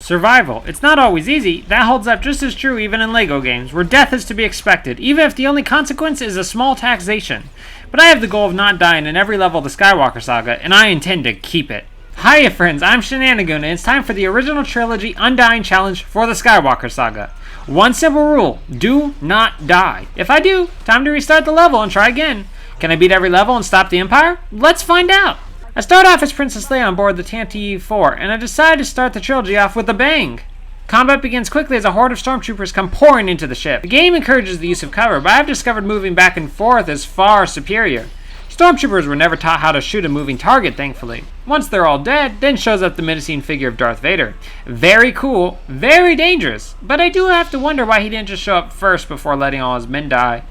Survival. It's not always easy. That holds up just as true even in LEGO games, where death is to be expected, even if the only consequence is a small taxation. But I have the goal of not dying in every level of the Skywalker Saga, and I intend to keep it. Hiya friends, I'm Shenanigoon, and it's time for the original Trilogy Undying Challenge for the Skywalker Saga. One simple rule, do not die. If I do, time to restart the level and try again. Can I beat every level and stop the Empire? Let's find out! I start off as Princess Leia on board the Tatooine 4, and I decide to start the trilogy off with a bang. Combat begins quickly as a horde of stormtroopers come pouring into the ship. The game encourages the use of cover, but I've discovered moving back and forth is far superior. Stormtroopers were never taught how to shoot a moving target, thankfully. Once they're all dead, then shows up the menacing figure of Darth Vader. Very cool, very dangerous, but I do have to wonder why he didn't just show up first before letting all his men die.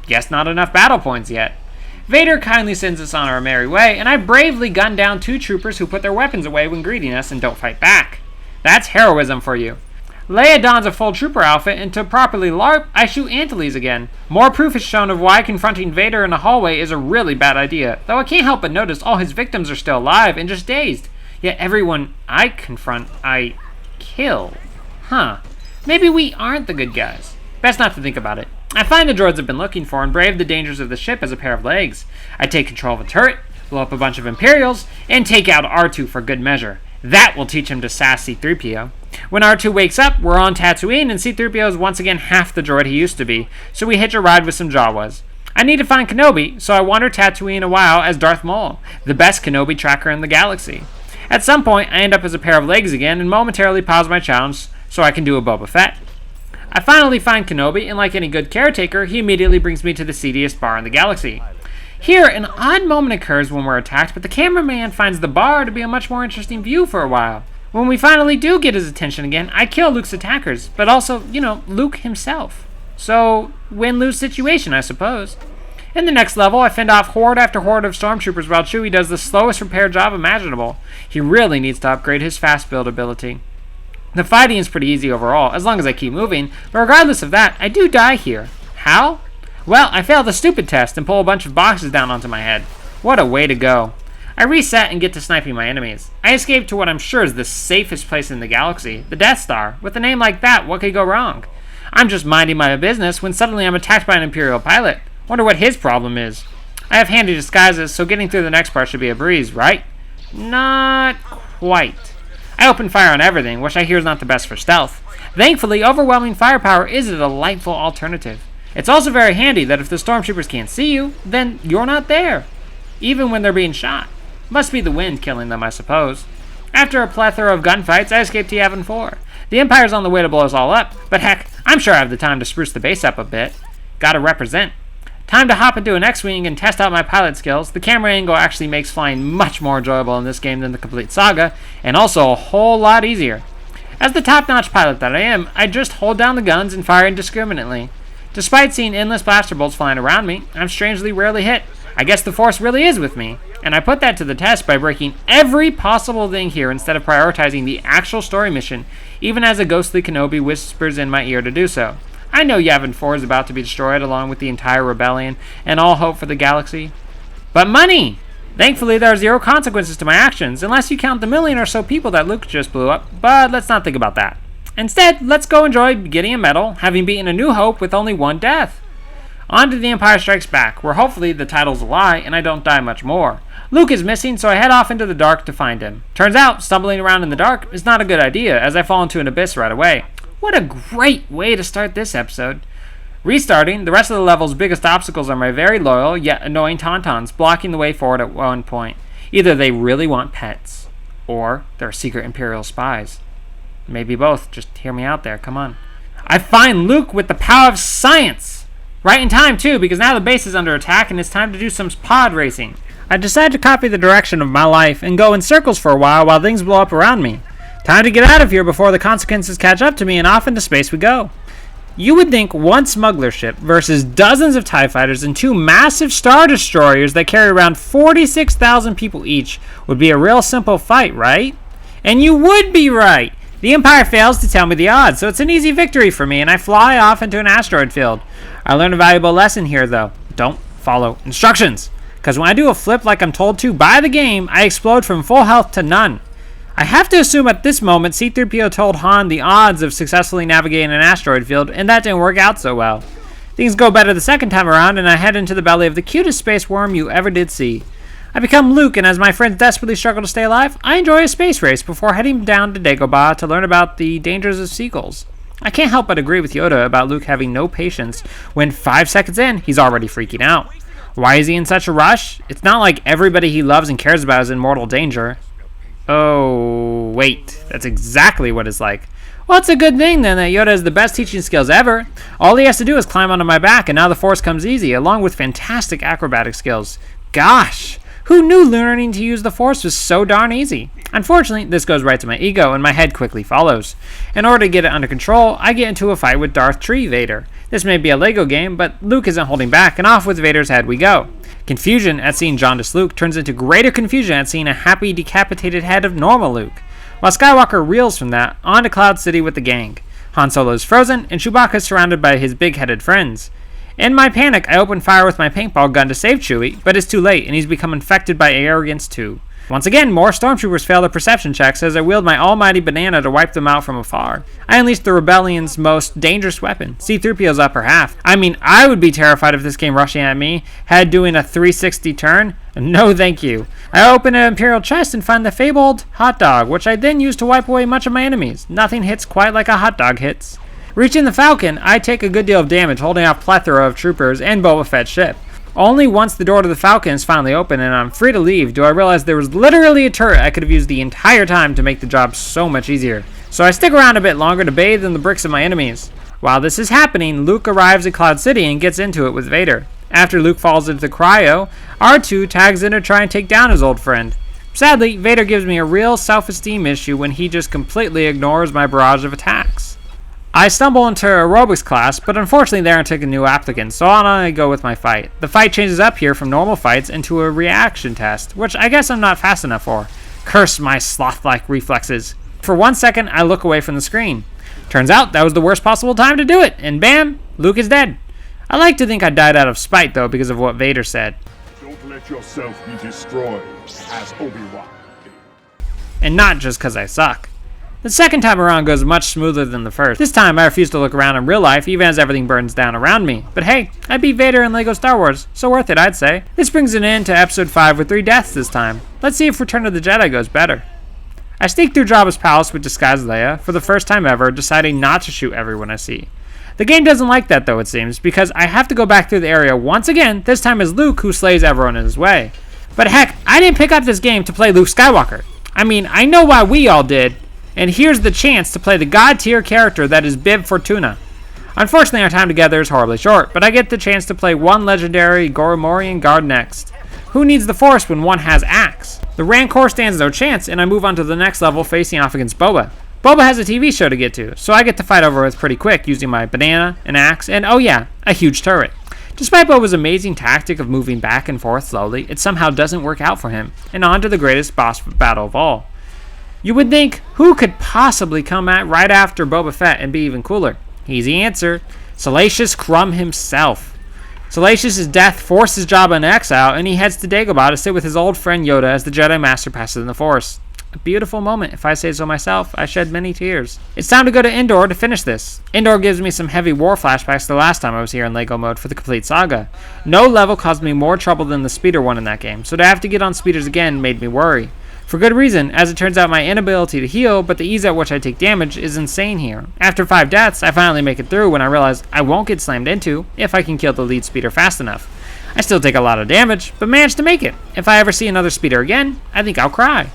Guess not enough battle points yet. Vader kindly sends us on our merry way, and I bravely gun down 2 troopers who put their weapons away when greeting us and don't fight back. That's heroism for you. Leia dons a full trooper outfit, and to properly LARP, I shoot Antilles again. More proof is shown of why confronting Vader in a hallway is a really bad idea, though I can't help but notice all his victims are still alive and just dazed. Yet everyone I confront, I kill. Maybe we aren't the good guys. Best not to think about it. I find the droids I've been looking for and brave the dangers of the ship as a pair of legs. I take control of a turret, blow up a bunch of Imperials, and take out R2 for good measure. That will teach him to sass C-3PO. When R2 wakes up, we're on Tatooine, and C-3PO is once again half the droid he used to be, so we hitch a ride with some Jawas. I need to find Kenobi, so I wander Tatooine a while as Darth Maul, the best Kenobi tracker in the galaxy. At some point, I end up as a pair of legs again and momentarily pause my challenge so I can do a Boba Fett. I finally find Kenobi, and like any good caretaker, he immediately brings me to the seediest bar in the galaxy. Here, an odd moment occurs when we're attacked, but the cameraman finds the bar to be a much more interesting view for a while. When we finally do get his attention again, I kill Luke's attackers, but also, Luke himself. So, win-lose situation, I suppose. In the next level, I fend off horde after horde of stormtroopers while Chewie does the slowest repair job imaginable. He really needs to upgrade his fast build ability. The fighting is pretty easy overall, as long as I keep moving, but regardless of that, I do die here. How? Well, I fail the stupid test and pull a bunch of boxes down onto my head. What a way to go. I reset and get to sniping my enemies. I escape to what I'm sure is the safest place in the galaxy, the Death Star. With a name like that, what could go wrong? I'm just minding my business when suddenly I'm attacked by an Imperial pilot. Wonder what his problem is. I have handy disguises, so getting through the next part should be a breeze, right? Not quite. I open fire on everything, which I hear is not the best for stealth. Thankfully, overwhelming firepower is a delightful alternative. It's also very handy that if the stormtroopers can't see you, then you're not there, even when they're being shot. Must be the wind killing them, I suppose. After a plethora of gunfights, I escape to Yavin 4. The Empire's on the way to blow us all up, but heck, I'm sure I have the time to spruce the base up a bit. Gotta represent. Time to hop into an X-Wing and test out my pilot skills. The camera angle actually makes flying much more enjoyable in this game than the complete saga, and also a whole lot easier. As the top-notch pilot that I am, I just hold down the guns and fire indiscriminately. Despite seeing endless blaster bolts flying around me, I'm strangely rarely hit. I guess the Force really is with me, and I put that to the test by breaking every possible thing here instead of prioritizing the actual story mission, even as a ghostly Kenobi whispers in my ear to do so. I know Yavin 4 is about to be destroyed along with the entire rebellion and all hope for the galaxy. But money! Thankfully, there are 0 consequences to my actions, unless you count the million or so people that Luke just blew up, but let's not think about that. Instead, let's go enjoy getting a medal, having beaten A New Hope with only 1 death. On to The Empire Strikes Back, where hopefully the title's a lie and I don't die much more. Luke is missing, so I head off into the dark to find him. Turns out, stumbling around in the dark is not a good idea, as I fall into an abyss right away. What a great way to start this episode. Restarting, the rest of the level's biggest obstacles are my very loyal, yet annoying Tauntauns, blocking the way forward at one point. Either they really want pets, or they're secret Imperial spies. Maybe both, just hear me out there, come on. I find Luke with the power of science! Right in time, too, because now the base is under attack and it's time to do some pod racing. I decide to copy the direction of my life and go in circles for a while things blow up around me. Time to get out of here before the consequences catch up to me, and off into space we go. You would think one smuggler ship versus dozens of TIE fighters and 2 massive Star Destroyers that carry around 46,000 people each would be a real simple fight, right? And you would be right! The Empire fails to tell me the odds, so it's an easy victory for me, and I fly off into an asteroid field. I learned a valuable lesson here, though. Don't follow instructions, because when I do a flip like I'm told to by the game, I explode from full health to none. I have to assume at this moment C-3PO told Han the odds of successfully navigating an asteroid field, and that didn't work out so well. Things go better the second time around, and I head into the belly of the cutest space worm you ever did see. I become Luke, and as my friends desperately struggle to stay alive, I enjoy a space race before heading down to Dagobah to learn about the dangers of seagulls. I can't help but agree with Yoda about Luke having no patience when 5 seconds in, he's already freaking out. Why is he in such a rush? It's not like everybody he loves and cares about is in mortal danger. Oh, wait, that's exactly what it's like. Well, it's a good thing then that Yoda has the best teaching skills ever. All he has to do is climb onto my back, and now the Force comes easy, along with fantastic acrobatic skills. Gosh, who knew learning to use the Force was so darn easy? Unfortunately, this goes right to my ego, and my head quickly follows. In order to get it under control, I get into a fight with Darth Tree Vader. This may be a Lego game, but Luke isn't holding back, and off with Vader's head we go. Confusion at seeing jaundiced Luke turns into greater confusion at seeing a happy, decapitated head of normal Luke. While Skywalker reels from that, on to Cloud City with the gang. Han Solo is frozen, and Chewbacca is surrounded by his big-headed friends. In my panic, I open fire with my paintball gun to save Chewie, but it's too late, and he's become infected by arrogance too. Once again, more stormtroopers fail their perception checks as I wield my almighty banana to wipe them out from afar. I unleashed the rebellion's most dangerous weapon, C-3PO's upper half. I mean, I would be terrified if this came rushing at me, had doing a 360 turn. No thank you. I open an Imperial chest and find the fabled hot dog, which I then use to wipe away much of my enemies. Nothing hits quite like a hot dog hits. Reaching the Falcon, I take a good deal of damage holding off a plethora of troopers and Boba Fett's ship. Only once the door to the Falcon is finally open and I'm free to leave do I realize there was literally a turret I could have used the entire time to make the job so much easier. So I stick around a bit longer to bathe in the bricks of my enemies. While this is happening, Luke arrives at Cloud City and gets into it with Vader. After Luke falls into the cryo, R2 tags in to try and take down his old friend. Sadly, Vader gives me a real self-esteem issue when he just completely ignores my barrage of attacks. I stumble into aerobics class, but unfortunately they aren't taking new applicants, so on I go with my fight. The fight changes up here from normal fights into a reaction test, which I guess I'm not fast enough for. Curse my sloth-like reflexes. For 1 second, I look away from the screen. Turns out that was the worst possible time to do it, and bam, Luke is dead. I like to think I died out of spite, though, because of what Vader said. Don't let yourself be destroyed, as Obi-Wan did. And not just because I suck. The second time around goes much smoother than the first. This time I refuse to look around in real life even as everything burns down around me. But hey, I beat Vader in LEGO Star Wars, so worth it I'd say. This brings an end to episode 5 with 3 deaths this time. Let's see if Return of the Jedi goes better. I sneak through Jabba's palace with disguised Leia for the first time ever, deciding not to shoot everyone I see. The game doesn't like that though, it seems, because I have to go back through the area once again, this time as Luke who slays everyone in his way. But heck, I didn't pick up this game to play Luke Skywalker. I mean, I know why we all did. And here's the chance to play the god-tier character that is Bib Fortuna. Unfortunately, our time together is horribly short, but I get the chance to play one legendary Goromorian guard next. Who needs the Force when one has Axe? The Rancor stands no chance, and I move on to the next level facing off against Boba. Boba has a TV show to get to, so I get to fight over with pretty quick using my banana, an axe, and oh yeah, a huge turret. Despite Boba's amazing tactic of moving back and forth slowly, it somehow doesn't work out for him, and on to the greatest boss battle of all. You would think, who could possibly come at right after Boba Fett and be even cooler? Easy answer, Salacious Crumb himself. Salacious's death forces Jabba into exile, and he heads to Dagobah to sit with his old friend Yoda as the Jedi Master passes in the Force. A beautiful moment, if I say so myself. I shed many tears. It's time to go to Endor to finish this. Endor gives me some heavy war flashbacks to the last time I was here in LEGO mode for the complete saga. No level caused me more trouble than the speeder one in that game, so to have to get on speeders again made me worry. For good reason, as it turns out my inability to heal, but the ease at which I take damage, is insane here. After 5 deaths, I finally make it through when I realize I won't get slammed into if I can kill the lead speeder fast enough. I still take a lot of damage, but manage to make it. If I ever see another speeder again, I think I'll cry.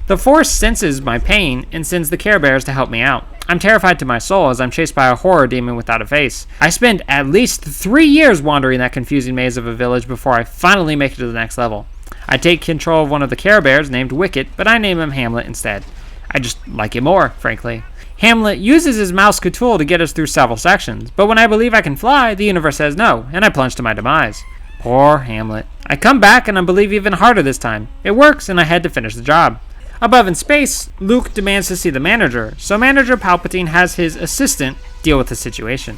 The Force senses my pain and sends the Care Bears to help me out. I'm terrified to my soul as I'm chased by a horror demon without a face. I spend at least 3 years wandering that confusing maze of a village before I finally make it to the next level. I take control of one of the Care Bears named Wicket, but I name him Hamlet instead. I just like it more, frankly. Hamlet uses his mouse tool to get us through several sections, but when I believe I can fly, the universe says no, and I plunge to my demise. Poor Hamlet. I come back and I believe even harder this time. It works and I head to finish the job. Above in space, Luke demands to see the manager, so Manager Palpatine has his assistant deal with the situation.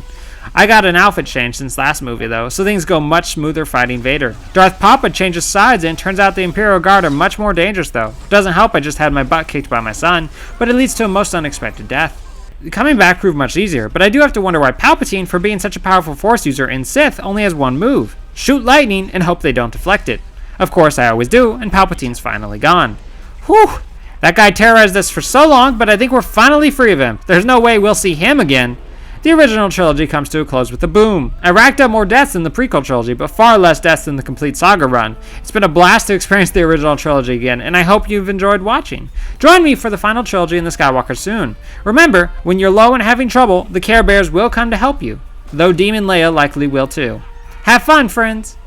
I got an outfit change since last movie though, so things go much smoother fighting Vader. Darth Papa changes sides and it turns out the Imperial Guard are much more dangerous though. Doesn't help I just had my butt kicked by my son, but it leads to a most unexpected death. Coming back proved much easier, but I do have to wonder why Palpatine, for being such a powerful Force user in Sith, only has one move. Shoot lightning and hope they don't deflect it. Of course I always do, and Palpatine's finally gone. Whew! That guy terrorized us for so long, but I think we're finally free of him. There's no way we'll see him again. The original trilogy comes to a close with a boom. I racked up more deaths than the prequel trilogy, but far less deaths than the complete saga run. It's been a blast to experience the original trilogy again, and I hope you've enjoyed watching. Join me for the final trilogy in the Skywalker soon. Remember, when you're low and having trouble, the Care Bears will come to help you, though Demon Leia likely will too. Have fun, friends!